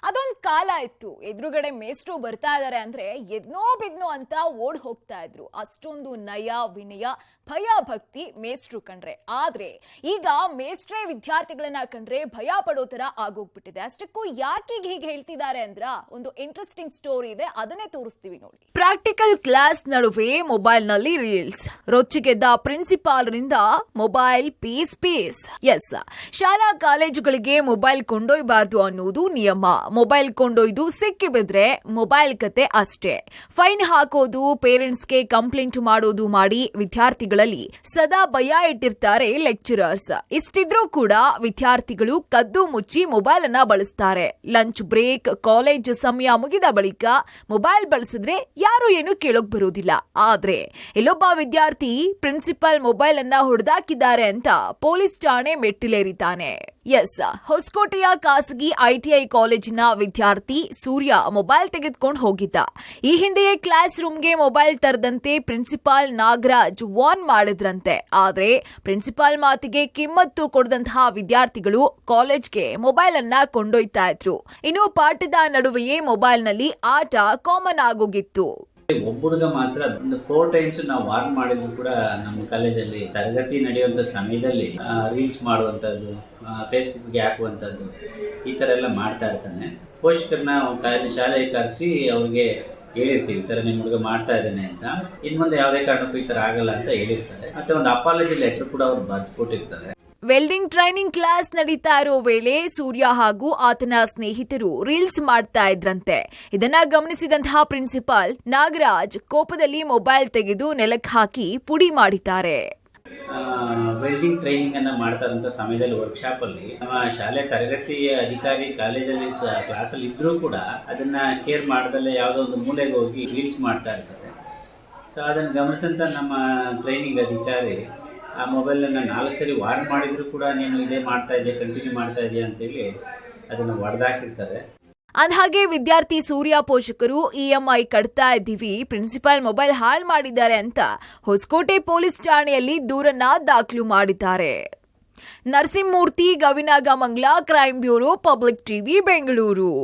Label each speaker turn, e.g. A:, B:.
A: ಅದೊಂದು ಕಾಲ ಇತ್ತು. ಎದುರುಗಡೆ ಮೇಷ್ಟ್ರು ಬರ್ತಾ ಇದ್ದಾರೆ ಅಂದ್ರೆ ಎದ್ನೋ ಬಿದ್ನೋ ಅಂತ ಓಡ್ ಹೋಗ್ತಾ ಇದ್ರು. ಅಷ್ಟೊಂದು ನಯ ವಿನಯ ಭಯ ಭಕ್ತಿ ಮೇಷ್ಟ್ರು ಕಂಡ್ರೆ. ಆದ್ರೆ ಈಗ ಮೇಷ್ಟ್ರೇ ವಿದ್ಯಾರ್ಥಿಗಳನ್ನ ಕಂಡ್ರೆ ಭಯ ಪಡೋ ತರ ಆಗೋಗ್ಬಿಟ್ಟಿದೆ. ಅಷ್ಟಕ್ಕೂ ಯಾಕೆ ಹೀಗೆ ಹೇಳ್ತಿದ್ದಾರೆ ಅಂದ್ರ ಒಂದು ಇಂಟ್ರೆಸ್ಟಿಂಗ್ ಸ್ಟೋರಿ ಇದೆ, ಅದನ್ನೇ ತೋರಿಸ್ತೀವಿ ನೋಡಿ. ಪ್ರಾಕ್ಟಿಕಲ್ ಕ್ಲಾಸ್ ನಡುವೆ ಮೊಬೈಲ್ ನಲ್ಲಿ ರೀಲ್ಸ್. ರೊಚ್ಚಿಗೆದ್ದ ಪ್ರಿನ್ಸಿಪಾಲ್ರಿಂದ ಮೊಬೈಲ್ ಪೀಸ್. ಎಸ್, ಶಾಲಾ ಕಾಲೇಜುಗಳಿಗೆ ಮೊಬೈಲ್ ಕೊಂಡೊಯ್ಯಬಾರ್ದು ಅನ್ನೋದು ನಿಯಮ. ಮೊಬೈಲ್ ಕೊಂಡೊಯ್ದು ಸಿಕ್ಕಿ ಬಿದ್ರೆ ಮೊಬೈಲ್ ಕತೆ ಅಷ್ಟೇ. ಫೈನ್ ಹಾಕೋದು, ಪೇರೆಂಟ್ಸ್ಗೆ ಕಂಪ್ಲೇಂಟ್ ಮಾಡೋದು ಮಾಡಿ ವಿದ್ಯಾರ್ಥಿಗಳಲ್ಲಿ ಸದಾ ಭಯ ಇಟ್ಟಿರ್ತಾರೆ ಲೆಕ್ಚರರ್ಸ್. ಇಷ್ಟಿದ್ರೂ ಕೂಡ ವಿದ್ಯಾರ್ಥಿಗಳು ಕದ್ದು ಮುಚ್ಚಿ ಮೊಬೈಲ್ ಅನ್ನ ಬಳಸ್ತಾರೆ. ಲಂಚ್ ಬ್ರೇಕ್, ಕಾಲೇಜ್ ಸಮಯ ಮುಗಿದ ಬಳಿಕ ಮೊಬೈಲ್ ಬಳಸಿದ್ರೆ ಯಾರು ಏನು ಕೇಳೋಕ್ ಬರೋದಿಲ್ಲ. ಆದ್ರೆ ಇಲ್ಲೊಬ್ಬ ವಿದ್ಯಾರ್ಥಿ ಪ್ರಿನ್ಸಿಪಲ್ ಮೊಬೈಲ್ ಅನ್ನ ಹೊಡೆದಾಕಿದ್ದಾರೆ ಅಂತ ಪೊಲೀಸ್ ಠಾಣೆ ಮೆಟ್ಟಿಲೇರಿದ್ದಾನೆ. ಎಸ್, ಹೊಸಕೋಟೆಯ ಖಾಸಗಿ ಐಟಿಐ ಕಾಲೇಜಿನ ವಿದ್ಯಾರ್ಥಿ ಸೂರ್ಯ ಮೊಬೈಲ್ ತೆಗೆದುಕೊಂಡು ಹೋಗಿದ್ದ. ಈ ಹಿಂದೆಯೇ ಕ್ಲಾಸ್ ರೂಮ್ಗೆ ಮೊಬೈಲ್ ತರದಂತೆ ಪ್ರಿನ್ಸಿಪಾಲ್ ನಾಗರಾಜ್ ವಾರ್ನ್ ಮಾಡಿದ್ರಂತೆ. ಆದ್ರೆ ಪ್ರಿನ್ಸಿಪಾಲ್ ಮಾತಿಗೆ ಕಿಮ್ಮತ್ತು ಕೊಡದಂತಹ ವಿದ್ಯಾರ್ಥಿಗಳು ಕಾಲೇಜ್ಗೆ ಮೊಬೈಲ್ ಅನ್ನ ಕೊಂಡೊಯ್ತಾ ಇದ್ರು. ಇನ್ನು ಪಾಠದ ನಡುವೆಯೇ ಮೊಬೈಲ್ ನಲ್ಲಿ ಆಟ ಕಾಮನ್ ಆಗೋಗಿತ್ತು.
B: ಒಬ್ಬ ಹುಡುಗ ಮಾತ್ರ ಒಂದು 4 ಟೈಮ್ಸ್ ನಾವು ವಾರ್ನ್ ಮಾಡಿದ್ರು ಕೂಡ ನಮ್ಮ ಕಾಲೇಜಲ್ಲಿ ತರಗತಿ ನಡೆಯುವಂತ ಸಮಯದಲ್ಲಿ ರೀಲ್ಸ್ ಮಾಡುವಂತದ್ದು, ಫೇಸ್ಬುಕ್ಗೆ ಹಾಕುವಂತದ್ದು, ಈ ತರ ಎಲ್ಲ ಮಾಡ್ತಾ ಇರ್ತಾನೆ. ಪೋಷಕರನ್ನ ಶಾಲೆಗೆ ಕರೆಸಿ ಅವ್ರಿಗೆ ಹೇಳಿರ್ತೀವಿ, ಈ ತರ ನಿಮ್ಮ ಹುಡುಗ ಮಾಡ್ತಾ ಇದ್ದಾನೆ ಅಂತ. ಇನ್ ಮುಂದೆ ಯಾವುದೇ ಕಾರಣಕ್ಕೂ ಈ ತರ ಆಗಲ್ಲ ಅಂತ ಹೇಳಿರ್ತಾರೆ. ಮತ್ತೆ ಒಂದು ಅಪಾಲಜಿ ಲೆಟರ್ ಕೂಡ ಅವ್ರು ಬರೆದು ಕೊಟ್ಟಿರ್ತಾರೆ.
A: ವೆಲ್ಡಿಂಗ್ ಟ್ರೈನಿಂಗ್ ಕ್ಲಾಸ್ ನಡೀತಾ ಇರೋ ವೇಳೆ ಸೂರ್ಯ ಹಾಗೂ ಆತನ ಸ್ನೇಹಿತರು ರೀಲ್ಸ್ ಮಾಡ್ತಾ ಇದ್ರಂತೆ. ಇದನ್ನ ಗಮನಿಸಿದಂತಹ ಪ್ರಿನ್ಸಿಪಾಲ್ ನಾಗರಾಜ್ ಕೋಪದಲ್ಲಿ ಮೊಬೈಲ್ ತೆಗೆದು ನೆಲಕ್ಕೆ ಹಾಕಿ ಪುಡಿ ಮಾಡಿದ್ದಾರೆ.
B: ವೆಲ್ಡಿಂಗ್ ಟ್ರೈನಿಂಗ್ ಅನ್ನ ಮಾಡ್ತಾ ಇರುವಂತ ಸಮಯದಲ್ಲಿ ವರ್ಕ್ಶಾಪ್ ಅಲ್ಲಿ ನಮ್ಮ ಶಾಲೆ ತರಗತಿ ಅಧಿಕಾರಿ ಕಾಲೇಜಲ್ಲಿ ಕ್ಲಾಸಲ್ಲಿ ಇದ್ರೂ ಕೂಡ ಅದನ್ನ ಕೇರ್ ಮಾಡದಲ್ಲೇ ಯಾವುದೋ ಒಂದು ಮೂಲೆಗೆ ಹೋಗಿ ರೀಲ್ಸ್ ಮಾಡ್ತಾ ಇರ್ತಾರೆ. ಸೊ ಅದನ್ನು ಗಮನಿಸಿದಂತ ನಮ್ಮ ಟ್ರೈನಿಂಗ್ ಅಧಿಕಾರಿ ಆ ಮೊಬೈಲನ್ನು 4 ಸರಿ ವಾರ್ನ್ ಮಾಡಿದ್ರು ಕೂಡ ನೀನು ಇದೇ ಮಾಡ್ತಾ ಇದೆಯಾ, ಕಂಟಿನ್ಯೂ ಮಾಡ್ತಾ ಇದೆಯಾ ಅಂತೇಳಿ ಅದನ್ನು ಹೊಡೆದಾಕಿರ್ತಾರೆ.
A: ಅಂದ್ಹಾಗೆ ವಿದ್ಯಾರ್ಥಿ ಸೂರ್ಯ ಪೋಷಕರು ಇಎಂಐ ಕಟ್ತಾ ಇದ್ದೀವಿ, ಪ್ರಿನ್ಸಿಪಾಲ್ ಮೊಬೈಲ್ ಹಾಳು ಮಾಡಿದ್ದಾರೆ ಅಂತ ಹೊಸಕೋಟೆ ಪೊಲೀಸ್ ಠಾಣೆಯಲ್ಲಿ ದೂರನ್ನ ದಾಖಲು ಮಾಡಿದ್ದಾರೆ. Narasimhamurthy, Gavinagamangala, crime bureau, public TV, Bengaluru.